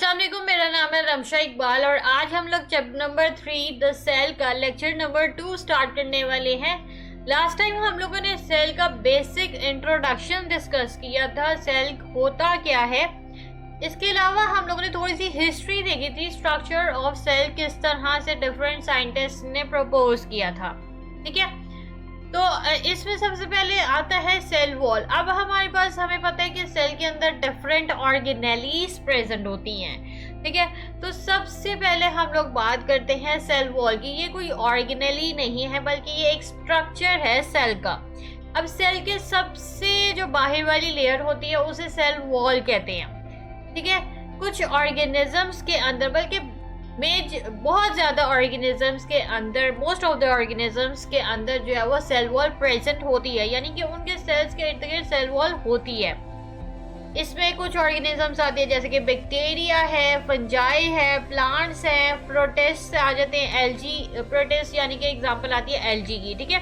अस्सलाम वालेकुम, मेरा नाम है रमशा इकबाल और आज हम लोग चैप्टर नंबर 3 द सेल का लेक्चर नंबर 2 स्टार्ट करने वाले हैं। लास्ट टाइम हम लोगों ने सेल का बेसिक इंट्रोडक्शन डिस्कस किया था, सेल होता क्या है। इसके अलावा हम लोगों ने थोड़ी सी हिस्ट्री देखी थी, स्ट्रक्चर ऑफ सेल किस तरह से डिफरेंट साइंटिस्ट ने प्रपोज किया था। ठीक है, तो इसमें सबसे पहले आता है सेल वॉल। अब हमारे पास हमें पता है कि सेल के अंदर डिफरेंट ऑर्गेनेलीज प्रेजेंट होती हैं। ठीक है, तो सबसे पहले हम लोग बात करते हैं सेल वॉल की। ये कोई ऑर्गेनेली नहीं है बल्कि ये एक स्ट्रक्चर है सेल का। अब सेल के सबसे जो बाहर वाली लेयर होती है उसे सेल वॉल कहते हैं। ठीक है, कुछ ऑर्गेनिजम्स के अंदर, बल्कि बहुत ज़्यादा ऑर्गेनिजम्स के अंदर, मोस्ट ऑफ द ऑर्गेनिजम्स के अंदर जो है वो सेल वॉल प्रेजेंट होती है, यानी कि उनके सेल्स के इर्द गिर्द सेल वॉल होती है। इसमें कुछ ऑर्गेनिजम्स आती है जैसे कि बैक्टीरिया है, फंजाई है, प्लांट्स हैं, प्रोटिस्ट आ जाते हैं, एल्गी प्रोटिस्ट यानी कि एग्जांपल आती है एल्गी की। ठीक है,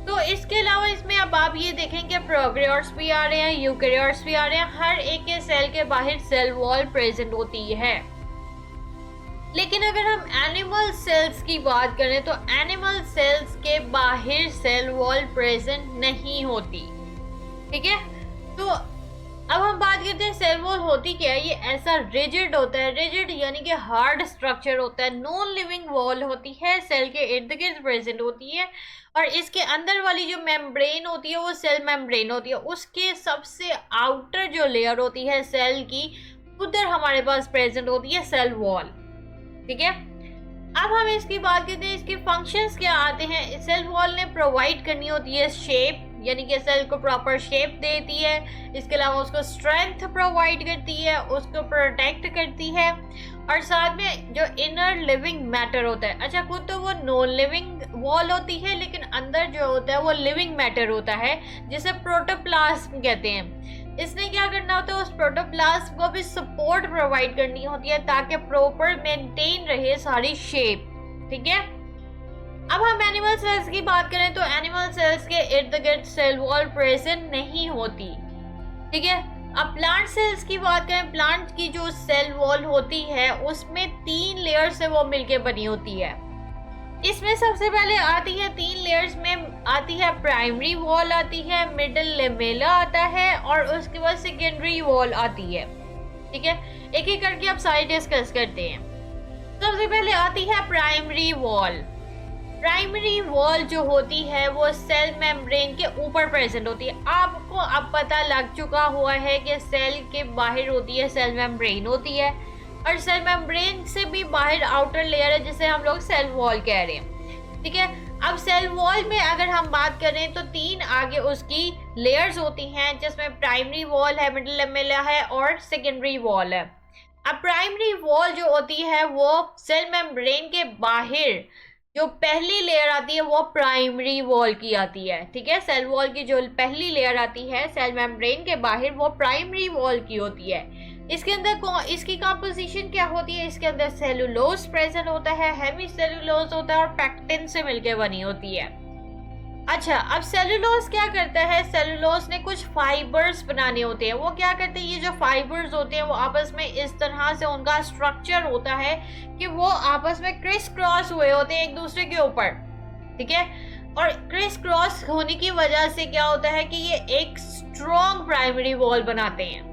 तो इसके अलावा इसमें अब आप ये देखें कि प्रोकैरियोट्स भी आ रहे हैं, यूकैरियोट्स भी आ रहे हैं। हर एक के सेल के बाहर सेल वॉल प्रेजेंट होती है। लेकिन अगर हम एनिमल सेल्स की बात करें तो एनिमल सेल्स के बाहर सेल वॉल प्रेजेंट नहीं होती। ठीक है, तो अब हम बात करते हैं सेल वॉल होती क्या है। ये ऐसा रिजिड होता है, रिजिड यानी कि हार्ड स्ट्रक्चर होता है, नॉन लिविंग वॉल होती है, सेल के इर्द गिर्द प्रेजेंट होती है। और इसके अंदर वाली जो मेम्ब्रेन होती है वो सेल मेम्ब्रेन होती है। उसके सबसे आउटर जो लेयर होती है सेल की, उधर हमारे पास प्रेजेंट होती है सेल वॉल। ठीक है, अब हम इसकी बात करते हैं, इसके फंक्शंस क्या आते हैं। सेल वॉल ने प्रोवाइड करनी होती है शेप, यानी कि सेल को प्रॉपर शेप देती है। इसके अलावा उसको स्ट्रेंथ प्रोवाइड करती है, उसको प्रोटेक्ट करती है, और साथ में जो इनर लिविंग मैटर होता है। अच्छा, खुद तो वो नॉन लिविंग वॉल होती है, लेकिन अंदर जो होता है वो लिविंग मैटर होता है, जिसे प्रोटोप्लाज्म कहते हैं। इसने क्या करना होता है, उस प्रोटोप्लाज्म को भी सपोर्ट प्रोवाइड करनी होती है ताकि प्रॉपर मेंटेन रहे सारी शेप। ठीक है, अब हम एनिमल सेल्स की बात करें तो एनिमल सेल्स के इर्द गिर्द सेल वॉल प्रेजेंट नहीं होती। ठीक है, अब प्लांट सेल्स की बात करें, प्लांट की जो सेल वॉल होती है उसमें 3 लेयर से वो मिलके बनी होती है। इसमें सबसे पहले आती है 3 लेयर्स में आती है प्राइमरी वॉल आती है, मिडिल लेमेला आता है, और उसके बाद सेकेंडरी वॉल आती है। ठीक है, एक एक करके आप सारे डिस्कस करते हैं। सबसे पहले आती है प्राइमरी वॉल। प्राइमरी वॉल जो होती है वो सेल मेम्ब्रेन के ऊपर प्रेजेंट होती है। आपको अब पता लग चुका हुआ है कि सेल के बाहर होती है सेल मेम्ब्रेन होती है, और सेल मेम्ब्रेन से भी बाहर आउटर लेयर है जिसे हम लोग सेल वॉल कह रहे हैं। ठीक है, अब सेल वॉल में अगर हम बात करें तो 3 आगे उसकी लेयर्स होती हैं, जिसमें प्राइमरी वॉल है, मिडिल लेमेला है और सेकेंडरी वॉल है। अब प्राइमरी वॉल जो होती है वो सेल मेम्ब्रेन के बाहर जो पहली लेयर आती है वो प्राइमरी वॉल की आती है। ठीक है, सेल वॉल की जो पहली लेयर आती है सेल मेम्ब्रेन के बाहर वो प्राइमरी वॉल की होती है। इसके अंदर इसकी कंपोजिशन क्या होती है, इसके अंदर सेलुलोज प्रेजेंट होता है, हेमी सेलुलोज होता है और पैक्टिन से मिलकर बनी होती है। अच्छा, अब सेलुलोज क्या करता है, सेलुलोज ने कुछ फाइबर्स बनाने होते हैं। वो क्या करते हैं, ये जो फाइबर्स होते हैं वो आपस में इस तरह से उनका स्ट्रक्चर होता है कि वो आपस में क्रिस क्रॉस हुए होते हैं एक दूसरे के ऊपर। ठीक है, और क्रिस क्रॉस होने की वजह से क्या होता है कि ये एक स्ट्रॉन्ग प्राइमरी वॉल बनाते हैं।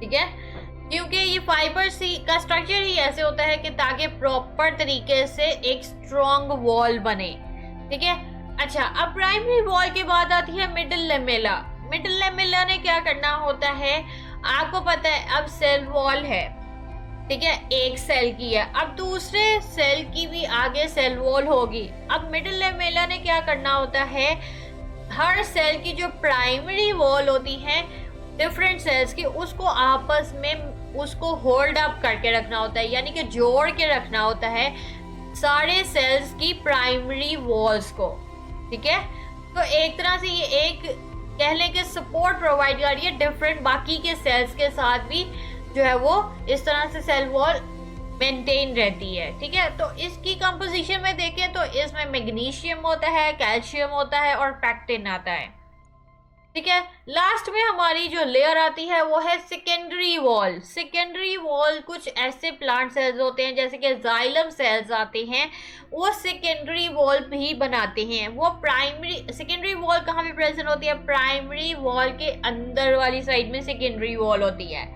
ठीक है, क्योंकि ये फाइबर्स का स्ट्रक्चर ही ऐसे होता है कि ताकि प्रॉपर तरीके से एक स्ट्रॉन्ग वॉल बने। ठीक है, अच्छा, अब प्राइमरी वॉल के बाद आती है मिडिल लेमेला। मिडिल लेमेला ने क्या करना होता है, आपको पता है अब सेल वॉल है, ठीक है, एक सेल की है, अब दूसरे सेल की भी आगे सेल वॉल होगी। अब मिडिल लेमेला ने क्या करना होता है, हर सेल की जो प्राइमरी वॉल होती है डिफरेंट सेल्स की, उसको आपस में उसको होल्ड अप करके रखना होता है, यानी कि जोड़ के रखना होता है सारे सेल्स की प्राइमरी वॉल्स को। ठीक है, तो एक तरह से ये एक कह लें कि सपोर्ट प्रोवाइड कर रही है डिफरेंट बाकी के सेल्स के साथ भी, जो है वो इस तरह से सेल वॉल मेंटेन रहती है। ठीक है, तो इसकी कंपोजिशन में देखें तो इसमें मैग्नीशियम होता है, कैल्शियम होता है और पैक्टिन आता है। ठीक है। लास्ट में हमारी जो लेयर आती है वो है सेकेंडरी वॉल। सेकेंडरी वॉल कुछ ऐसे प्लांट सेल्स होते हैं जैसे कि जाइलम सेल्स आते हैं, वो सेकेंडरी वॉल भी बनाते हैं। वो प्राइमरी सेकेंडरी वॉल कहाँ पे प्रेजेंट होती है? प्राइमरी वॉल के अंदर वाली साइड में सेकेंडरी वॉल होती है,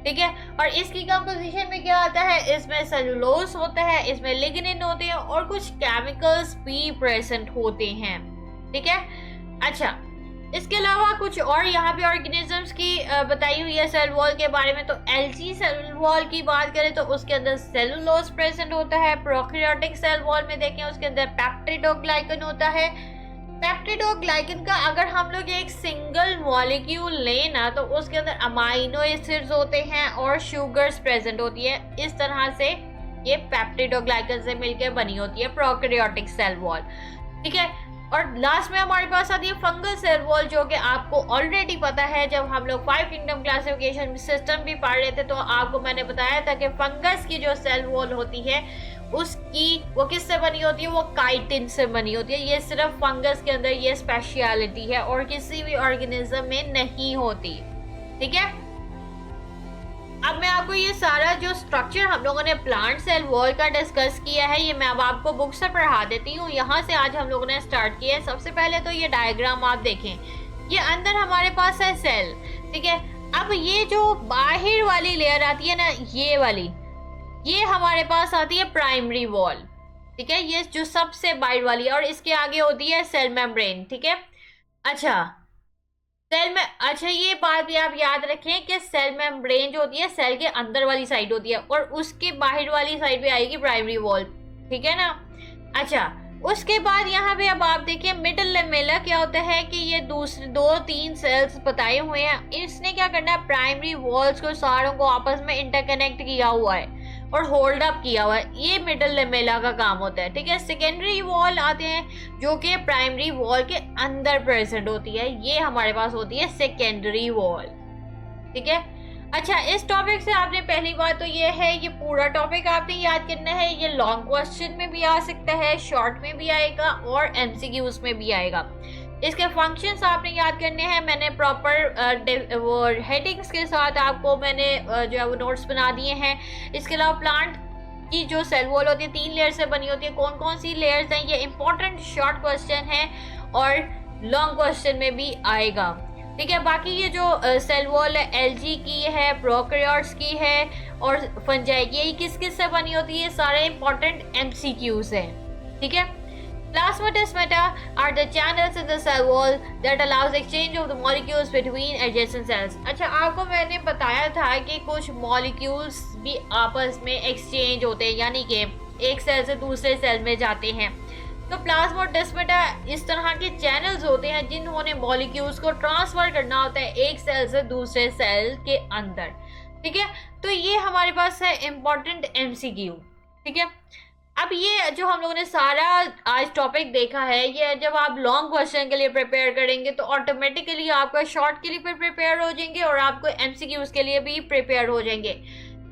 ठीक है। और इसकी कंपोजिशन में क्या आता है? इसमें सेलुलोज होता है, इसमें लिग्निन होते हैं और कुछ केमिकल्स भी प्रेजेंट होते हैं, ठीक है। अच्छा, इसके अलावा कुछ और यहाँ पे ऑर्गेनिजम्स की बताई हुई है सेल वॉल के बारे में। तो एल्गी सेल वॉल की बात करें तो उसके अंदर सेलुलोज प्रेजेंट होता है। प्रोकैरियोटिक सेल वॉल में देखें उसके अंदर पेप्टिडोग्लाइकन होता है। पेप्टिडोग्लाइकन का अगर हम लोग एक सिंगल मॉलिक्यूल लें ना तो उसके अंदर अमाइनो एसिड्स होते हैं और शुगर्स प्रेजेंट होती है। इस तरह से ये पेप्टिडोग्लाइकन से मिलकर बनी होती है प्रोकैरियोटिक सेल वॉल, ठीक है। और लास्ट में हमारे पास आती है फंगल सेल वॉल, जो कि आपको ऑलरेडी पता है। जब हम लोग 5 किंगडम क्लासिफिकेशन सिस्टम भी पढ़ रहे थे तो आपको मैंने बताया था कि फंगस की जो सेल वॉल होती है उसकी वो किससे बनी होती है? वो काइटिन से बनी होती है। ये सिर्फ फंगस के अंदर ये स्पेशलिटी है और किसी भी ऑर्गेनिज्म में नहीं होती, ठीक है। अब मैं आपको ये सारा जो स्ट्रक्चर हम लोगों ने प्लांट सेल वॉल का डिस्कस किया है ये मैं अब आपको बुक से पढ़ा देती हूँ। यहाँ से आज हम लोगों ने स्टार्ट किया है। सबसे पहले तो ये डायग्राम आप देखें, ये अंदर हमारे पास है सेल, ठीक है। अब ये जो बाहर वाली लेयर आती है ना, ये वाली, ये हमारे पास आती है प्राइमरी वॉल, ठीक है। ये जो सबसे बाहर वाली है और इसके आगे होती है सेल मेम्ब्रेन, ठीक है। अच्छा, सेल में, अच्छा ये बात भी आप याद रखें कि सेल मेम्ब्रेन जो होती है सेल के अंदर वाली साइड होती है और उसके बाहर वाली साइड पे आएगी प्राइमरी वॉल, ठीक है ना। अच्छा, उसके बाद यहाँ पे अब आप देखिए मिडल लेमेला क्या होता है कि ये दूसरे 2-3 सेल्स बताए हुए हैं। इसने क्या करना है? प्राइमरी वॉल्स को सारों को आपस में इंटरकनेक्ट किया हुआ है और होल्ड अप किया हुआ है। ये मिडल लेमेला का काम होता है, ठीक है। सेकेंडरी वॉल आते हैं जो कि प्राइमरी वॉल के अंदर प्रेजेंट होती है, ये हमारे पास होती है सेकेंडरी वॉल, ठीक है। अच्छा, इस टॉपिक से आपने पहली बात तो ये है, ये पूरा टॉपिक आपने याद करना है। ये लॉन्ग क्वेश्चन में भी आ सकता है, शॉर्ट में भी आएगा और एमसीक्यूज में भी आएगा। इसके फंक्शंस आपने याद करने हैं। मैंने प्रॉपर वो हेडिंग्स के साथ आपको मैंने जो है वो नोट्स बना दिए हैं। इसके अलावा प्लांट की जो सेल वॉल होती है 3 लेयर से बनी होती है। कौन कौन सी लेयर्स हैं ये इंपॉर्टेंट शॉर्ट क्वेश्चन है और लॉन्ग क्वेश्चन में भी आएगा, ठीक है। बाकी ये जो सेल वॉल है एल्गी की है, प्रोकैरियोट्स की है और फंजाई की, ये किस किस से बनी होती है? सारे इंपॉर्टेंट एमसीक्यूज हैं, ठीक है। Plasmodesmata are the channels in the cell wall that allows exchange of the molecules between adjacent cells. अच्छा, आपको मैंने बताया था कि कुछ मॉलिक्यूल्स भी आपस में एक्सचेंज होते हैं, यानी कि एक सेल से दूसरे सेल में जाते हैं। तो प्लाज्मोडेस्माटा इस तरह के चैनल्स होते हैं जिन्होंने मॉलिक्यूल्स को ट्रांसफर करना होता है एक सेल से दूसरे सेल के अंदर, ठीक है। तो ये हमारे पास है इंपॉर्टेंट एमसीक्यू, ठीक है। अब ये जो हम लोगों ने सारा आज टॉपिक देखा है, ये जब आप लॉन्ग क्वेश्चन के लिए प्रिपेयर करेंगे तो ऑटोमेटिकली आपका शॉर्ट के लिए प्रिपेयर हो जाएंगे और आपको एमसीक्यूज के लिए भी प्रिपेयर हो जाएंगे।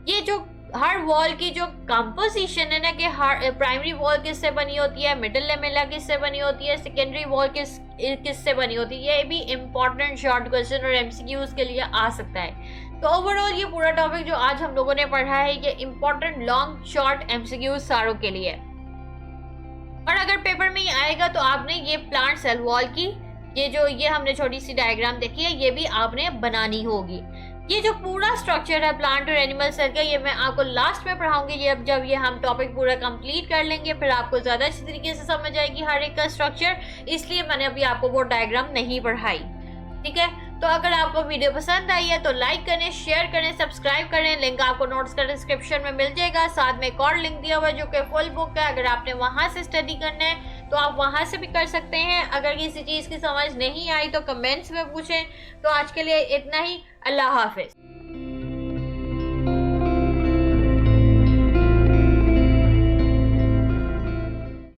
ये जो हर वॉल की जो कंपोजिशन है ना कि हर प्राइमरी वॉल किससे बनी होती है, मिडिल लेमेला किससे बनी होती है, सेकेंडरी वॉल किससे बनी होती है, ये भी इंपॉर्टेंट शॉर्ट क्वेश्चन और एमसीक्यूज के लिए आ सकता है। तो ओवरऑल ये पूरा टॉपिक जो आज हम लोगों ने पढ़ा है ये इंपॉर्टेंट लॉन्ग शॉर्ट एमसीक्यूज सारों के लिए। और अगर पेपर में ये आएगा तो आपने ये प्लांट सेल वॉल की ये हमने छोटी सी डायग्राम देखी है, ये भी आपने बनानी होगी। ये जो पूरा स्ट्रक्चर है प्लांट और एनिमल सेल का, ये मैं आपको लास्ट में पढ़ाऊंगी। ये अब जब ये हम टॉपिक पूरा कंप्लीट कर लेंगे फिर आपको ज़्यादा अच्छी तरीके से समझ आएगी हर एक का स्ट्रक्चर, इसलिए मैंने अभी आपको वो डायग्राम नहीं पढ़ाई, ठीक है। तो अगर आपको वीडियो पसंद आई है तो लाइक करें, शेयर करें, सब्सक्राइब करें। लिंक आपको नोट्स का डिस्क्रिप्शन में मिल जाएगा। साथ में एक और लिंक दिया हुआ है जो कि फुल बुक है, अगर आपने वहां से स्टडी करना है तो आप वहां से भी कर सकते हैं। अगर किसी चीज़ की समझ नहीं आई तो कमेंट्स में पूछें। तो आज के लिए इतना ही, अल्लाह हाफिज।